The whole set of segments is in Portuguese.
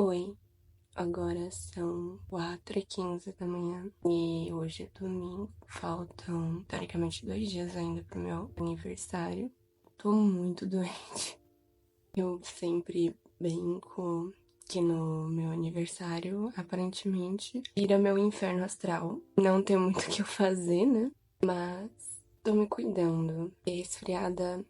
Oi, agora são 4h15 da manhã e hoje é domingo. Faltam, teoricamente, 2 dias ainda pro meu aniversário. Tô muito doente. Eu sempre brinco que no meu aniversário, aparentemente, vira meu inferno astral. Não tem muito o que eu fazer, né? Mas tô me cuidando. Fiquei resfriada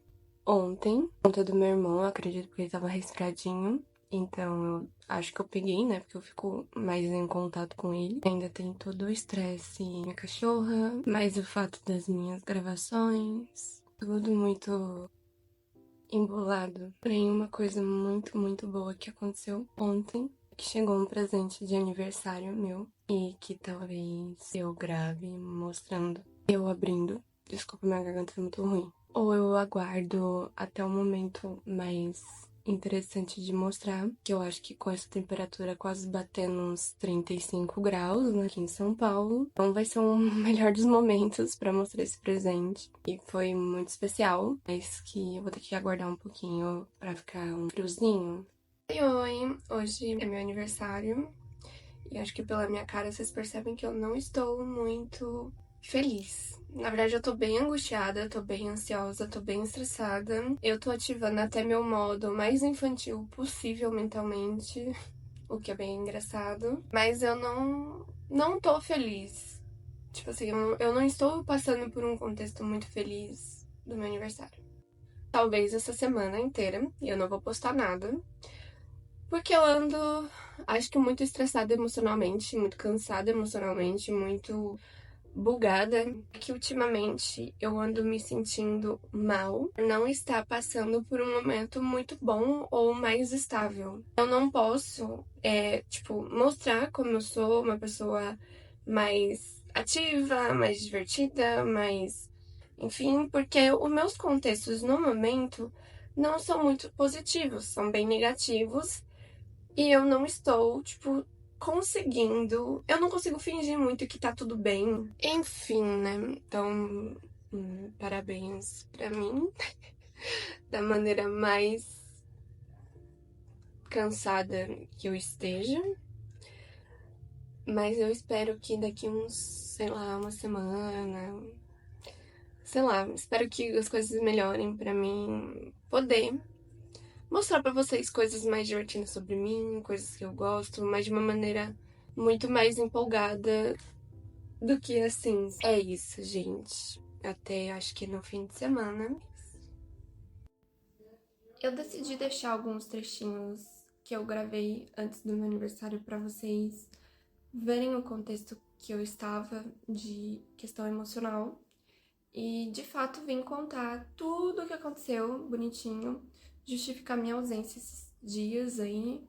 ontem, por conta do meu irmão, acredito que ele tava resfriadinho. Então eu acho que eu peguei, né? Porque eu fico mais em contato com ele. Ainda tem todo o estresse, minha cachorra, mais o fato das minhas gravações. Tudo muito embolado. Porém, uma coisa muito boa que aconteceu ontem, que chegou um presente de aniversário meu e que talvez eu grave mostrando eu abrindo. Desculpa, minha garganta é muito ruim. Ou eu aguardo até o momento mais interessante de mostrar, que eu acho que com essa temperatura quase batendo uns 35 graus, né, aqui em São Paulo, então vai ser um melhor dos momentos pra mostrar esse presente. E foi muito especial, mas que eu vou ter que aguardar um pouquinho pra ficar um friozinho. Oi, hoje é meu aniversário e acho que pela minha cara vocês percebem que eu não estou muito feliz. Na verdade, eu tô bem angustiada, tô bem ansiosa, tô bem estressada. Eu tô ativando até meu modo mais infantil possível mentalmente, o que é bem engraçado. Mas eu não tô feliz. Tipo assim, eu não estou passando por um contexto muito feliz do meu aniversário. Talvez essa semana inteira eu não vou postar nada, porque eu ando, acho que muito estressada emocionalmente, muito cansada emocionalmente, muito bugada, que ultimamente eu ando me sentindo mal, não está passando por um momento muito bom ou mais estável. Eu não posso, mostrar como eu sou uma pessoa mais ativa, mais divertida, mais, enfim, porque os meus contextos no momento não são muito positivos, são bem negativos e eu não estou, conseguindo. Eu não consigo fingir muito que tá tudo bem. Enfim, né? Então, parabéns pra mim. Da maneira mais cansada que eu esteja. Mas eu espero que daqui uns, sei lá, uma semana. Sei lá, espero que as coisas melhorem pra mim poder mostrar pra vocês coisas mais divertidas sobre mim, coisas que eu gosto, mas de uma maneira muito mais empolgada do que assim. É isso, gente. Até acho que no fim de semana. Eu decidi deixar alguns trechinhos que eu gravei antes do meu aniversário pra vocês verem o contexto que eu estava de questão emocional. E de fato vim contar tudo o que aconteceu bonitinho, justificar minha ausência esses dias aí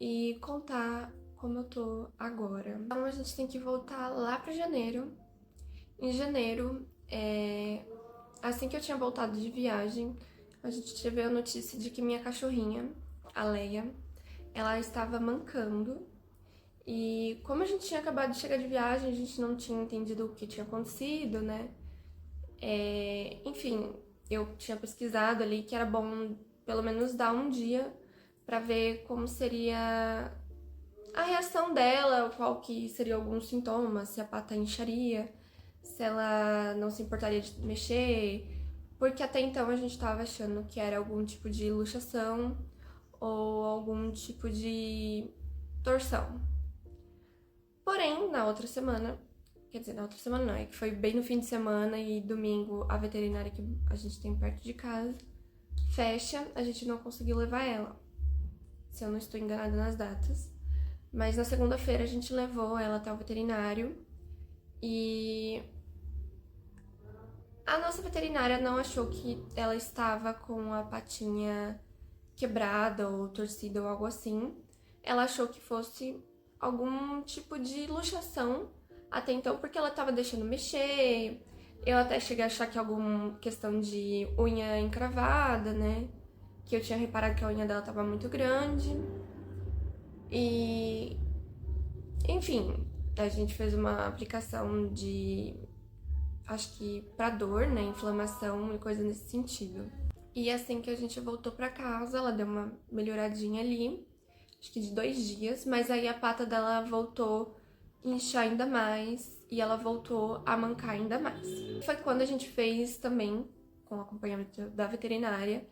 e contar como eu tô agora. Então a gente tem que voltar lá pra janeiro. Em janeiro, assim que eu tinha voltado de viagem, a gente teve a notícia de que minha cachorrinha, a Leia, ela estava mancando. E como a gente tinha acabado de chegar de viagem, a gente não tinha entendido o que tinha acontecido, né? Enfim, eu tinha pesquisado ali que era bom pelo menos dar um dia pra ver como seria a reação dela, qual que seria alguns sintomas, se a pata incharia, se ela não se importaria de mexer, porque até então a gente tava achando que era algum tipo de luxação ou algum tipo de torção. Porém, na outra semana, quer dizer, na outra semana não, é que foi bem no fim de semana e domingo a veterinária que a gente tem perto de casa fecha, a gente não conseguiu levar ela, se eu não estou enganada nas datas. Mas na segunda-feira a gente levou ela até o veterinário e a nossa veterinária não achou que ela estava com a patinha quebrada ou torcida ou algo assim. Ela achou que fosse algum tipo de luxação até então, porque ela estava deixando mexer. Eu até cheguei a achar que alguma questão de unha encravada, né? Que eu tinha reparado que a unha dela estava muito grande. E enfim, a gente fez uma aplicação de, acho que pra dor, né, inflamação e coisa nesse sentido. E assim que a gente voltou pra casa, ela deu uma melhoradinha ali. acho que de 2 dias, mas aí a pata dela voltou a inchar ainda mais e ela voltou a mancar ainda mais. Foi quando a gente fez também, com o acompanhamento da veterinária,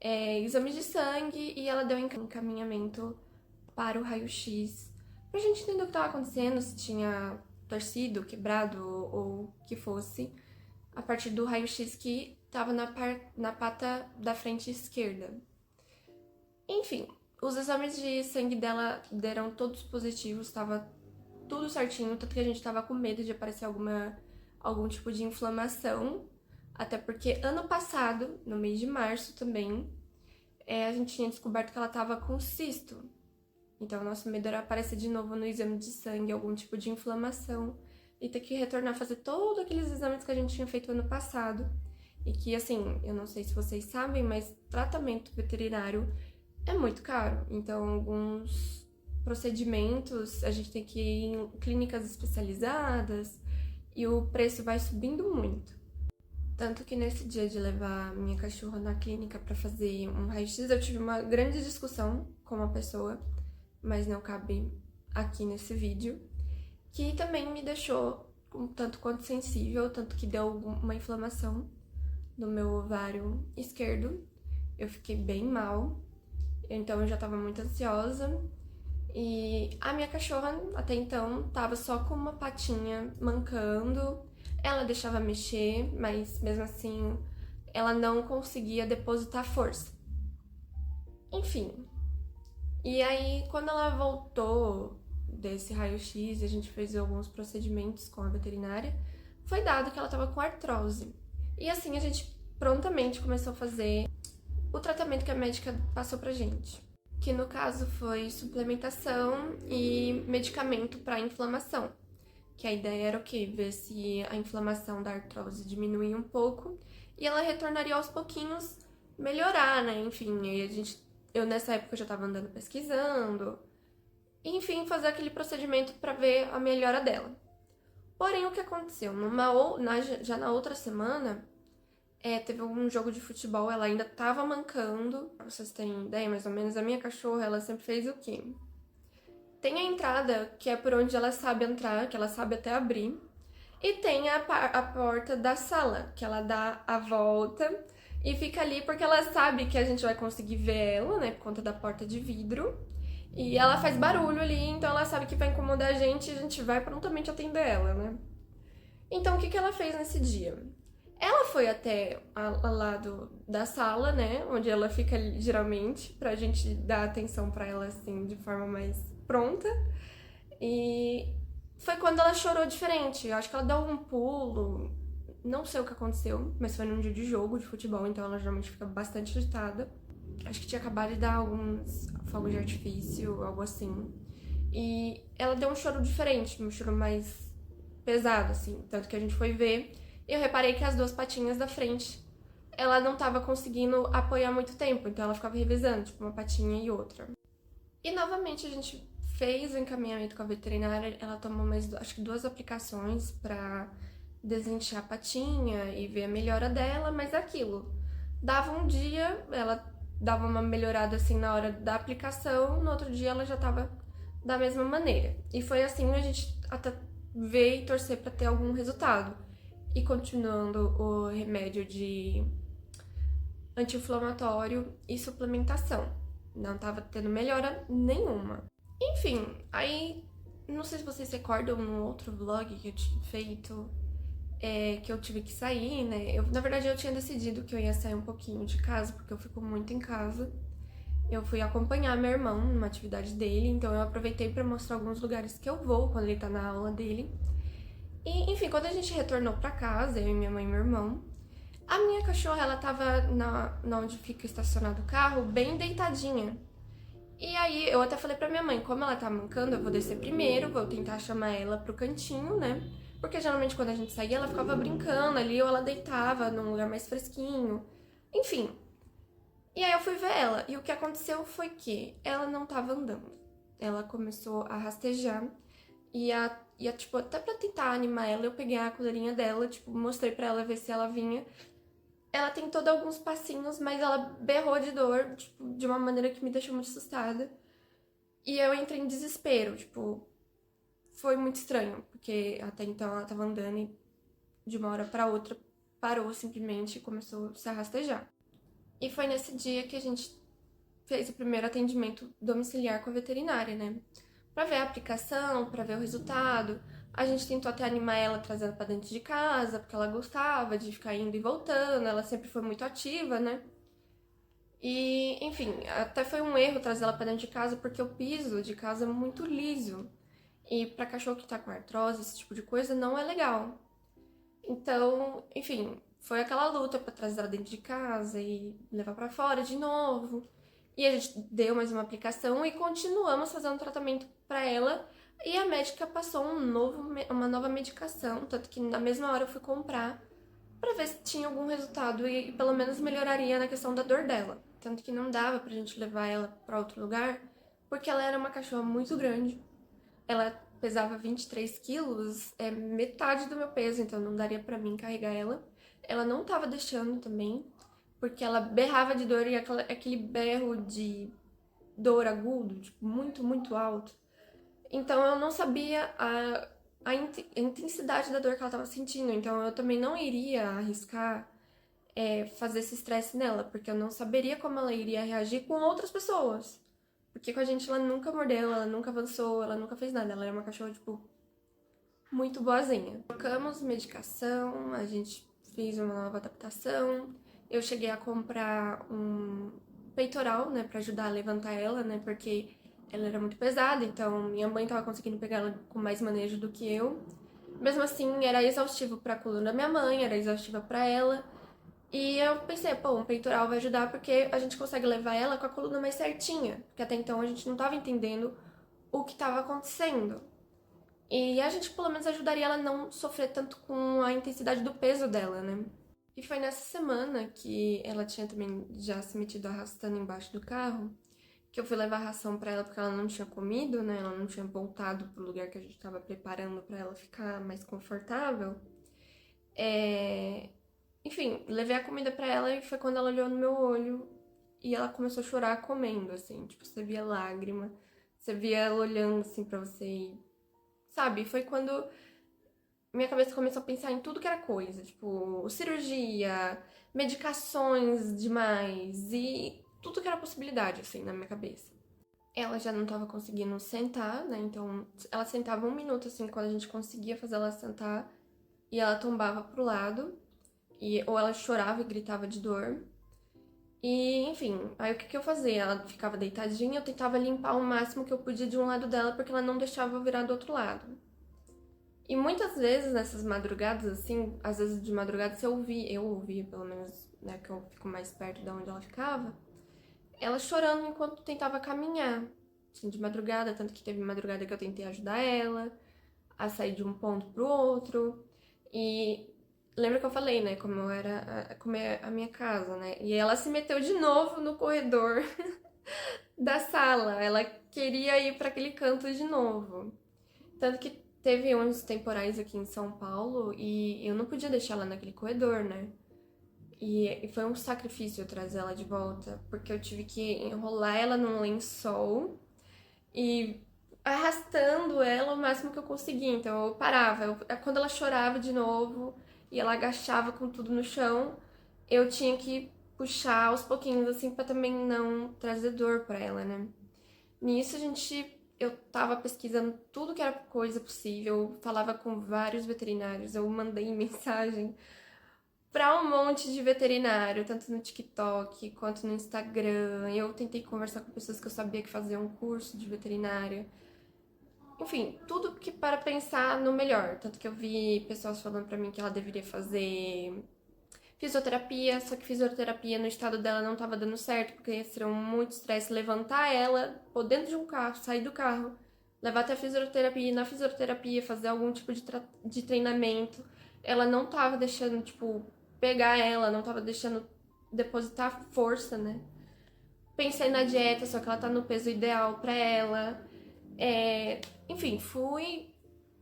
exames de sangue e ela deu encaminhamento para o raio-x pra gente entender o que estava acontecendo, se tinha torcido, quebrado ou o que fosse, a partir do raio-x que estava na pata da frente esquerda. Enfim, os exames de sangue dela deram todos positivos, estava tudo certinho, tanto que a gente tava com medo de aparecer algum tipo de inflamação, até porque ano passado, no mês de março também, a gente tinha descoberto que ela tava com cisto. Então, o nosso medo era aparecer de novo no exame de sangue algum tipo de inflamação e ter que retornar a fazer todos aqueles exames que a gente tinha feito ano passado. E que, assim, eu não sei se vocês sabem, mas tratamento veterinário é muito caro. Então, alguns procedimentos a gente tem que ir em clínicas especializadas e o preço vai subindo muito. Tanto que nesse dia de levar minha cachorra na clínica para fazer um raio-x, eu tive uma grande discussão com uma pessoa, mas não cabe aqui nesse vídeo, que também me deixou um tanto quanto sensível, tanto que deu uma inflamação no meu ovário esquerdo. Eu fiquei bem mal, então eu já tava muito ansiosa. E a minha cachorra, até então, tava só com uma patinha mancando. Ela deixava mexer, mas mesmo assim, ela não conseguia depositar força. Enfim. E aí, quando ela voltou desse raio-x e a gente fez alguns procedimentos com a veterinária, foi dado que ela tava com artrose. E assim, a gente prontamente começou a fazer o tratamento que a médica passou pra gente, que no caso foi suplementação e medicamento para inflamação. Que a ideia era o quê? Ver se a inflamação da artrose diminuía um pouco e ela retornaria aos pouquinhos melhorar, né? Enfim, aí eu nessa época já tava andando pesquisando, enfim, fazer aquele procedimento para ver a melhora dela. Porém, o que aconteceu? Já na outra semana, teve um jogo de futebol, ela ainda tava mancando. Pra vocês terem ideia, mais ou menos, a minha cachorra, ela sempre fez o quê? Tem a entrada, que é por onde ela sabe entrar, que ela sabe até abrir. E tem a porta da sala, que ela dá a volta e fica ali porque ela sabe que a gente vai conseguir ver ela, né, por conta da porta de vidro. E ela faz barulho ali, então ela sabe que vai incomodar a gente e a gente vai prontamente atender ela, né? Então, o que ela fez nesse dia? Ela foi até ao lado da sala, né, onde ela fica geralmente, pra gente dar atenção pra ela, assim, de forma mais pronta. E foi quando ela chorou diferente. Eu acho que ela deu um pulo, não sei o que aconteceu, mas foi num dia de jogo de futebol, então ela geralmente fica bastante agitada. Acho que tinha acabado de dar alguns fogos de artifício, algo assim. E ela deu um choro diferente, um choro mais pesado, assim. Tanto que a gente foi ver e eu reparei que as duas patinhas da frente ela não tava conseguindo apoiar muito tempo, então ela ficava revezando, tipo, uma patinha e outra. E novamente a gente fez o encaminhamento com a veterinária, ela tomou acho que 2 aplicações pra desinchar a patinha e ver a melhora dela, mas é aquilo. Dava um dia, ela dava uma melhorada assim na hora da aplicação, no outro dia ela já tava da mesma maneira. E foi assim a gente até ver e torcer pra ter algum resultado. E continuando o remédio de anti-inflamatório e suplementação. Não tava tendo melhora nenhuma. Enfim, aí não sei se vocês recordam no outro vlog que eu tinha feito, que eu tive que sair, né? Na verdade, eu tinha decidido que eu ia sair um pouquinho de casa, porque eu fico muito em casa. Eu fui acompanhar meu irmão numa atividade dele, então eu aproveitei pra mostrar alguns lugares que eu vou quando ele tá na aula dele. E, enfim, quando a gente retornou pra casa, eu e minha mãe e meu irmão, a minha cachorra, ela tava na onde fica estacionado o carro, bem deitadinha. E aí eu até falei pra minha mãe, como ela tá mancando, eu vou descer primeiro, vou tentar chamar ela pro cantinho, né? Porque geralmente quando a gente saía, ela ficava brincando ali, ou ela deitava num lugar mais fresquinho. Enfim. E aí eu fui ver ela, e o que aconteceu foi que ela não tava andando. Ela começou a rastejar, tipo, até pra tentar animar ela, eu peguei a coleirinha dela, tipo, mostrei pra ela ver se ela vinha. Ela tentou dar alguns passinhos, mas ela berrou de dor, tipo, de uma maneira que me deixou muito assustada. E eu entrei em desespero, tipo, foi muito estranho, porque até então ela tava andando e de uma hora pra outra parou simplesmente e começou a se rastejar. E foi nesse dia que a gente fez o primeiro atendimento domiciliar com a veterinária, né? Pra ver a aplicação, pra ver o resultado. A gente tentou até animar ela trazendo pra dentro de casa, porque ela gostava de ficar indo e voltando, ela sempre foi muito ativa, né? E, enfim, até foi um erro trazer ela pra dentro de casa, porque o piso de casa é muito liso. E pra cachorro que tá com artrose, esse tipo de coisa, não é legal. Então, enfim, foi aquela luta pra trazer ela dentro de casa e levar pra fora de novo. E a gente deu mais uma aplicação e continuamos fazendo tratamento pra ela. E a médica passou uma nova medicação, tanto que na mesma hora eu fui comprar pra ver se tinha algum resultado e pelo menos melhoraria na questão da dor dela. Tanto que não dava pra gente levar ela pra outro lugar, porque ela era uma cachorra muito grande. Ela pesava 23 quilos, é metade do meu peso, então não daria pra mim carregar ela. Ela não tava deixando também, porque ela berrava de dor e aquele berro de dor agudo, tipo, muito, muito alto. Então eu não sabia a intensidade da dor que ela tava sentindo, então eu também não iria arriscar fazer esse estresse nela, porque eu não saberia como ela iria reagir com outras pessoas. Porque com a gente ela nunca mordeu, ela nunca avançou, ela nunca fez nada. Ela era uma cachorra, tipo, muito boazinha. Trocamos medicação, a gente fez uma nova adaptação. Eu cheguei a comprar um peitoral, né, pra ajudar a levantar ela, né, porque ela era muito pesada, então minha mãe tava conseguindo pegar ela com mais manejo do que eu. Mesmo assim, era exaustivo pra coluna da minha mãe, era exaustiva pra ela. E eu pensei, pô, um peitoral vai ajudar porque a gente consegue levar ela com a coluna mais certinha. Porque até então a gente não tava entendendo o que estava acontecendo. E a gente pelo menos ajudaria ela a não sofrer tanto com a intensidade do peso dela, né? E foi nessa semana que ela tinha também já se metido arrastando embaixo do carro, que eu fui levar ração pra ela porque ela não tinha comido, né? Ela não tinha voltado pro lugar que a gente tava preparando pra ela ficar mais confortável. É... Enfim, levei a comida pra ela e foi quando ela olhou no meu olho e ela começou a chorar comendo, assim. Tipo, você via lágrima, você via ela olhando assim pra você e... Sabe? Foi quando minha cabeça começou a pensar em tudo que era coisa. Tipo, cirurgia, medicações demais e tudo que era possibilidade, assim, na minha cabeça. Ela já não tava conseguindo sentar, né? Então, ela sentava um minuto, assim, quando a gente conseguia fazer ela sentar e ela tombava pro lado. Ou ela chorava e gritava de dor. E, enfim, aí o que, que eu fazia? Ela ficava deitadinha, eu tentava limpar o máximo que eu podia de um lado dela, porque ela não deixava eu virar do outro lado. E muitas vezes nessas madrugadas, assim, às vezes de madrugada, eu ouvia pelo menos, né, que eu fico mais perto de onde ela ficava, ela chorando enquanto tentava caminhar, assim, de madrugada, tanto que teve madrugada que eu tentei ajudar ela a sair de um ponto pro outro. E lembra que eu falei, né, como é a minha casa, né? E ela se meteu de novo no corredor da sala. Ela queria ir para aquele canto de novo. Tanto que teve uns temporais aqui em São Paulo e eu não podia deixar ela naquele corredor, né? E foi um sacrifício eu trazer ela de volta, porque eu tive que enrolar ela num lençol e arrastando ela o máximo que eu conseguia. Então eu parava. Quando ela chorava de novo e ela agachava com tudo no chão, eu tinha que puxar aos pouquinhos, assim, pra também não trazer dor pra ela, né? Nisso eu tava pesquisando tudo que era coisa possível, falava com vários veterinários, eu mandei mensagem pra um monte de veterinário, tanto no TikTok quanto no Instagram. Eu tentei conversar com pessoas que eu sabia que faziam um curso de veterinária. Enfim, tudo que para pensar no melhor. Tanto que eu vi pessoas falando pra mim que ela deveria fazer fisioterapia, só que fisioterapia no estado dela não tava dando certo, porque ia ser muito estresse levantar ela, pôr dentro de um carro, sair do carro, levar até a fisioterapia, ir na fisioterapia, fazer algum tipo de treinamento. Ela não tava deixando, tipo, pegar ela, não tava deixando depositar força, né? Pensei na dieta, só que ela tá no peso ideal pra ela. Enfim, fui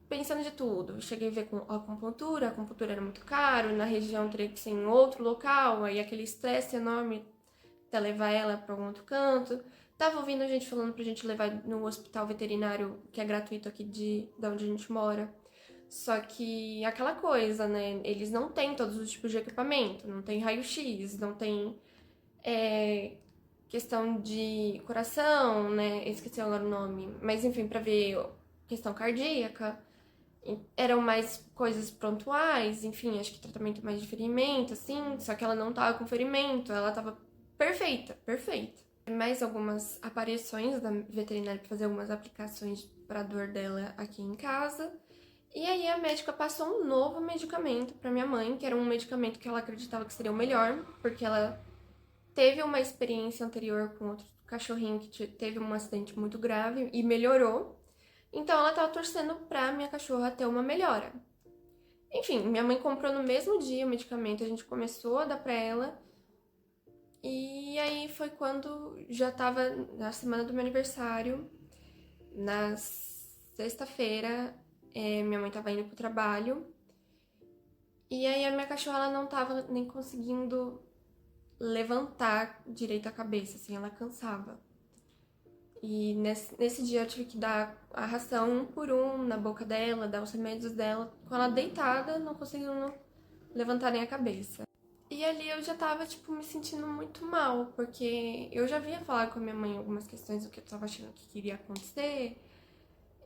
pensando de tudo. Cheguei a ver com a acupuntura era muito caro, na região teria que ser em outro local, aí aquele estresse enorme até levar ela para algum outro canto. Tava ouvindo a gente falando pra gente levar no hospital veterinário, que é gratuito aqui de onde a gente mora. Só que aquela coisa, né? Eles não têm todos os tipos de equipamento. Não tem raio-x, não tem questão de coração, né? Esqueci agora o nome. Mas enfim, pra ver questão cardíaca. Eram mais coisas prontuais, enfim, acho que tratamento mais de ferimento, assim. Só que ela não tava com ferimento, ela tava perfeita, perfeita. Mais algumas aparições da veterinária pra fazer algumas aplicações pra dor dela aqui em casa. E aí a médica passou um novo medicamento pra minha mãe, que era um medicamento que ela acreditava que seria o melhor, porque ela teve uma experiência anterior com outro cachorrinho que teve um acidente muito grave e melhorou. Então ela tava torcendo pra minha cachorra ter uma melhora. Enfim, minha mãe comprou no mesmo dia o medicamento, a gente começou a dar pra ela. E aí foi quando já tava na semana do meu aniversário, na sexta-feira, minha mãe tava indo pro trabalho. E aí a minha cachorra ela não tava nem conseguindo levantar direito a cabeça, assim, ela cansava. E nesse dia eu tive que dar a ração um por um na boca dela, dar os remédios dela, com ela deitada, não conseguindo levantar nem a cabeça. E ali eu já tava, tipo, me sentindo muito mal, porque eu já vinha falar com a minha mãe algumas questões do que eu tava achando que iria acontecer.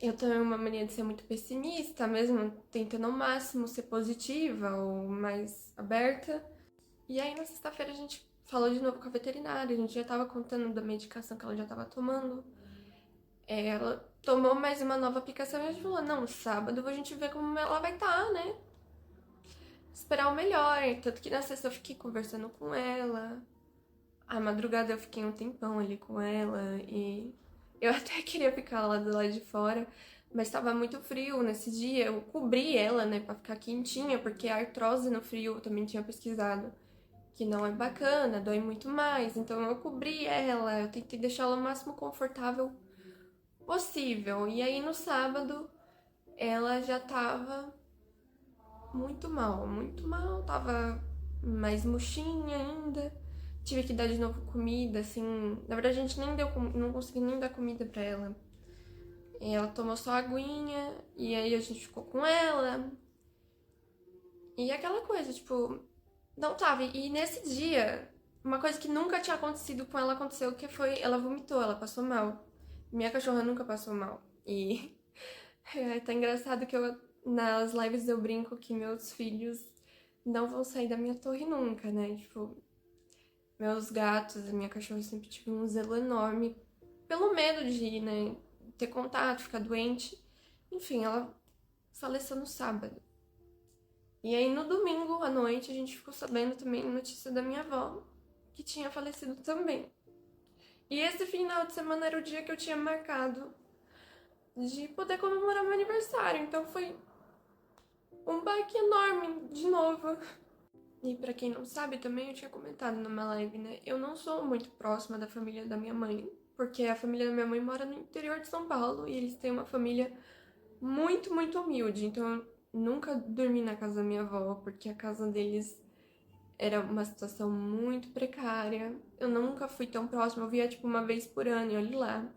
Eu tenho uma mania de ser muito pessimista, mesmo tentando ao máximo ser positiva ou mais aberta. E aí na sexta-feira a gente falou de novo com a veterinária, a gente já tava contando da medicação que ela já tava tomando. Ela tomou mais uma nova aplicação e a gente falou, não, sábado a gente vê como ela vai estar, né? Esperar o melhor. Tanto que na sexta eu fiquei conversando com ela. À madrugada eu fiquei um tempão ali com ela e eu até queria ficar lá do lado de fora, mas estava muito frio nesse dia. Eu cobri ela, né, pra ficar quentinha, porque a artrose no frio eu também tinha pesquisado que não é bacana, dói muito mais. Então eu cobri ela, eu tentei deixar ela o máximo confortável possível. E aí no sábado ela já tava muito mal, tava mais murchinha ainda. Tive que dar de novo comida, assim. Na verdade, a gente nem deu, não consegui nem dar comida pra ela. E ela tomou só aguinha, e aí a gente ficou com ela. E aquela coisa, tipo, não tava. E nesse dia, uma coisa que nunca tinha acontecido com ela aconteceu, que foi, ela vomitou, ela passou mal. Minha cachorra nunca passou mal. E é tá engraçado que nas lives eu brinco que meus filhos não vão sair da minha torre nunca, né? Tipo, meus gatos, a minha cachorra sempre tive um zelo enorme pelo medo de, né, ter contato, ficar doente. Enfim, ela faleceu no sábado. E aí no domingo à noite a gente ficou sabendo também notícia da minha avó, que tinha falecido também. E esse final de semana era o dia que eu tinha marcado de poder comemorar meu aniversário. Então foi um baque enorme de novo. E pra quem não sabe também, eu tinha comentado numa live, né? Eu não sou muito próxima da família da minha mãe, porque a família da minha mãe mora no interior de São Paulo e eles têm uma família muito humilde. Então eu nunca dormi na casa da minha avó, porque a casa deles era uma situação muito precária. Eu nunca fui tão próxima, eu via tipo uma vez por ano e olhe lá.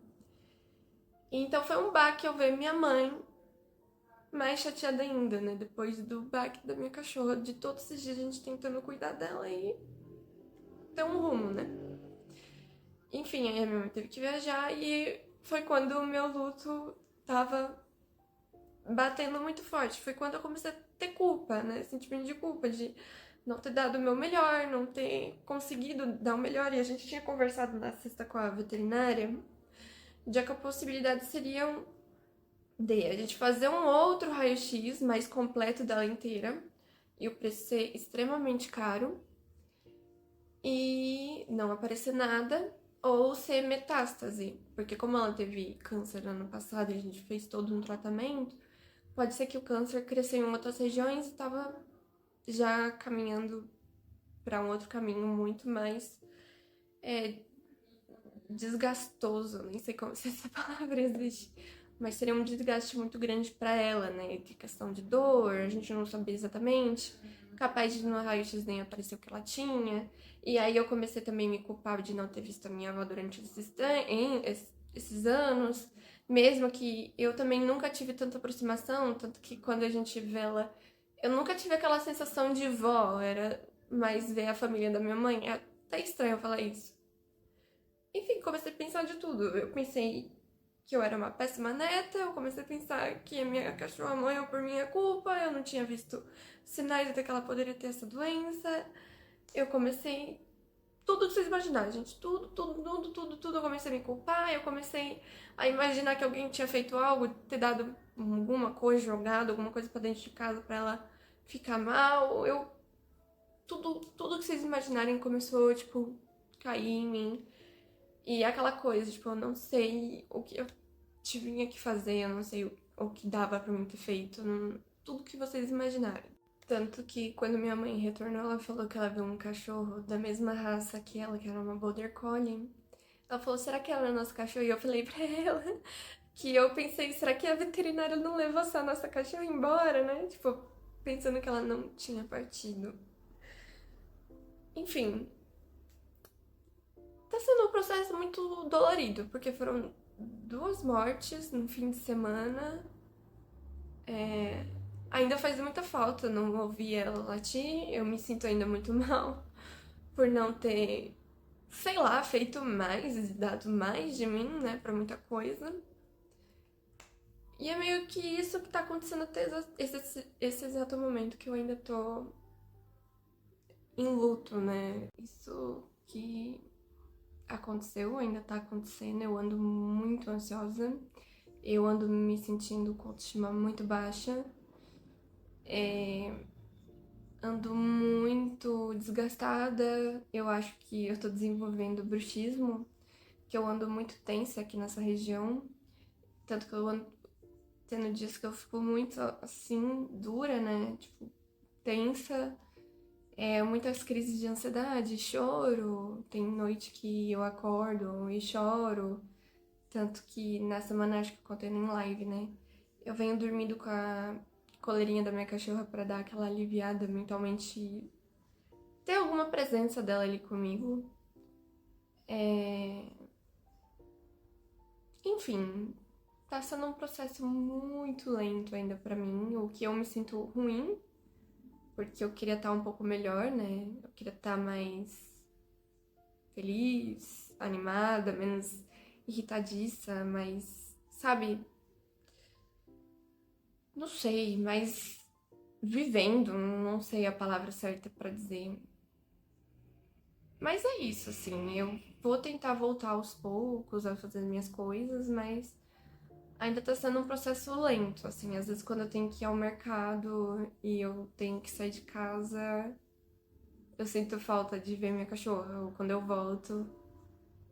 Então foi um baque eu ver minha mãe mais chateada ainda, né? Depois do baque da minha cachorra, de todos esses dias a gente tentando cuidar dela e ter um rumo, né? Enfim, aí a minha mãe teve que viajar e foi quando o meu luto tava batendo muito forte. Foi quando eu comecei a ter culpa, né? Sentimento de culpa, de não ter dado o meu melhor, não ter conseguido dar o melhor. E a gente tinha conversado na sexta com a veterinária, já que a possibilidade seria de a gente fazer um outro raio-x mais completo dela inteira e o preço ser extremamente caro e não aparecer nada ou ser metástase, porque como ela teve câncer no ano passado e a gente fez todo um tratamento, pode ser que o câncer cresceu em outras regiões e estava já caminhando para um outro caminho muito mais desgastoso, nem sei como se essa palavra existe, mas seria um desgaste muito grande pra ela, né? De questão de dor, a gente não sabia exatamente. Capaz de no raio-x nem aparecer o que ela tinha. E aí eu comecei também a me culpar de não ter visto a minha avó durante esses anos. Mesmo que eu também nunca tive tanta aproximação, tanto que quando a gente vê ela, eu nunca tive aquela sensação de vó, era mais ver a família da minha mãe. É até estranho eu falar isso. Enfim, comecei a pensar de tudo. Eu pensei que eu era uma péssima neta, eu comecei a pensar que a minha cachorra morreu por minha culpa, eu não tinha visto sinais de que ela poderia ter essa doença. Eu comecei. Tudo que vocês imaginarem, gente. Tudo. Eu comecei a me culpar, eu comecei a imaginar que alguém tinha feito algo, ter dado alguma coisa, jogado alguma coisa pra dentro de casa pra ela ficar mal. Tudo que vocês imaginarem começou, tipo, cair em mim. E aquela coisa, tipo, eu não sei o que eu tinha que fazer, eu não sei o que dava pra mim ter feito, tudo que vocês imaginarem. Tanto que quando minha mãe retornou, ela falou que ela viu um cachorro da mesma raça que ela, que era uma Border Collie. Ela falou, será que ela é nosso cachorro? E eu falei pra ela que eu pensei, será que a veterinária não levou essa nossa cachorra embora, né? Tipo, pensando que ela não tinha partido. Enfim, tá sendo um processo muito dolorido, porque foram 2 mortes no fim de semana. Ainda faz muita falta não ouvir ela latir. Eu me sinto ainda muito mal por não ter, sei lá, feito mais, dado mais de mim, né, pra muita coisa. E é meio que isso que tá acontecendo até esse exato momento que eu ainda tô em luto, né? Isso que aconteceu, ainda tá acontecendo. Eu ando muito ansiosa. Eu ando me sentindo com autoestima muito baixa. Ando muito desgastada. Eu acho que eu tô desenvolvendo bruxismo, que eu ando muito tensa aqui nessa região. Tanto que eu ando tendo dias que eu fico muito assim, dura, né? Tipo, tensa. Muitas crises de ansiedade, choro. Tem noite que eu acordo e choro. Tanto que na semana, acho que eu contei em live, né? Eu venho dormindo com a coleirinha da minha cachorra pra dar aquela aliviada mentalmente, ter alguma presença dela ali comigo. Enfim, tá sendo um processo muito lento ainda pra mim, o que eu me sinto ruim, porque eu queria estar um pouco melhor, né? Eu queria estar mais feliz, animada, menos irritadiça, mais, sabe? Não sei, mais vivendo, não sei a palavra certa pra dizer. Mas é isso, assim, eu vou tentar voltar aos poucos a fazer as minhas coisas, mas ainda tá sendo um processo lento, assim, às vezes quando eu tenho que ir ao mercado e eu tenho que sair de casa, eu sinto falta de ver minha cachorra, ou quando eu volto,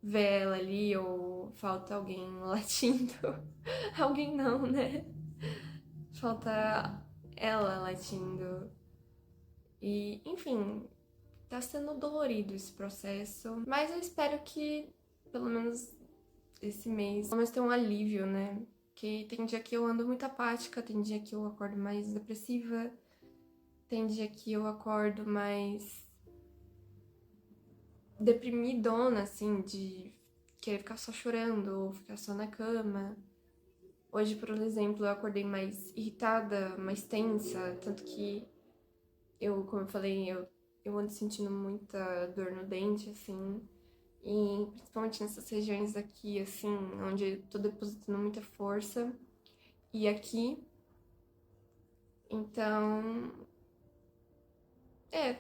ver ela ali, ou falta alguém latindo. Alguém não, né? Falta ela latindo. E, enfim, tá sendo dolorido esse processo, mas eu espero que, pelo menos esse mês, pelo menos ter um alívio, né? Porque tem dia que eu ando muito apática, tem dia que eu acordo mais depressiva, tem dia que eu acordo mais deprimidona, assim, de querer ficar só chorando ou ficar só na cama. Hoje, por exemplo, eu acordei mais irritada, mais tensa, tanto que como eu falei, eu ando sentindo muita dor no dente, assim, e principalmente nessas regiões aqui, assim, onde eu tô depositando muita força, e aqui, então,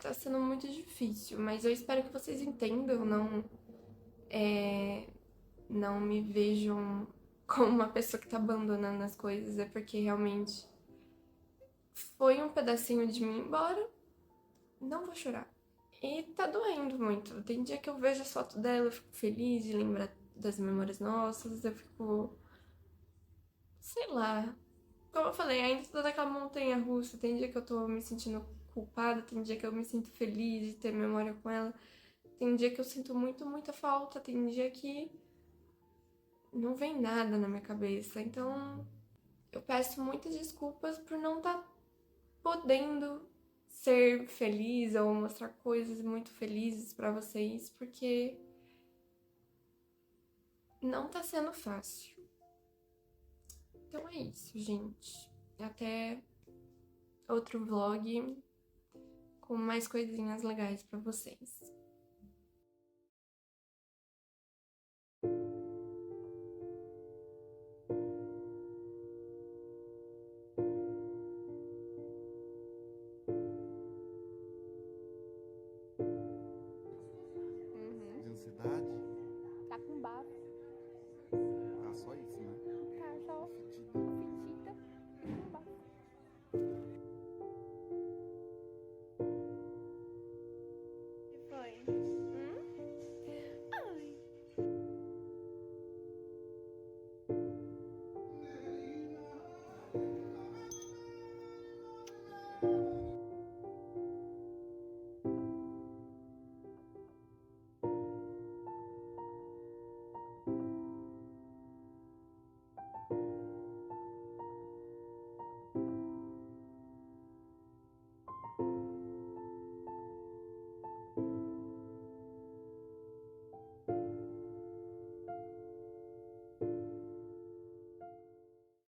tá sendo muito difícil, mas eu espero que vocês entendam, não me vejam como uma pessoa que tá abandonando as coisas, é porque realmente foi um pedacinho de mim embora, não vou chorar. E tá doendo muito. Tem dia que eu vejo as fotos dela, eu fico feliz de lembrar das memórias nossas, eu fico, sei lá. Como eu falei, ainda tô naquela montanha russa. Tem dia que eu tô me sentindo culpada, tem dia que eu me sinto feliz de ter memória com ela. Tem dia que eu sinto muito, muita falta, tem dia que não vem nada na minha cabeça. Então, eu peço muitas desculpas por não estar podendo ser feliz ou mostrar coisas muito felizes pra vocês, porque não tá sendo fácil. Então é isso, gente. Até outro vlog com mais coisinhas legais pra vocês.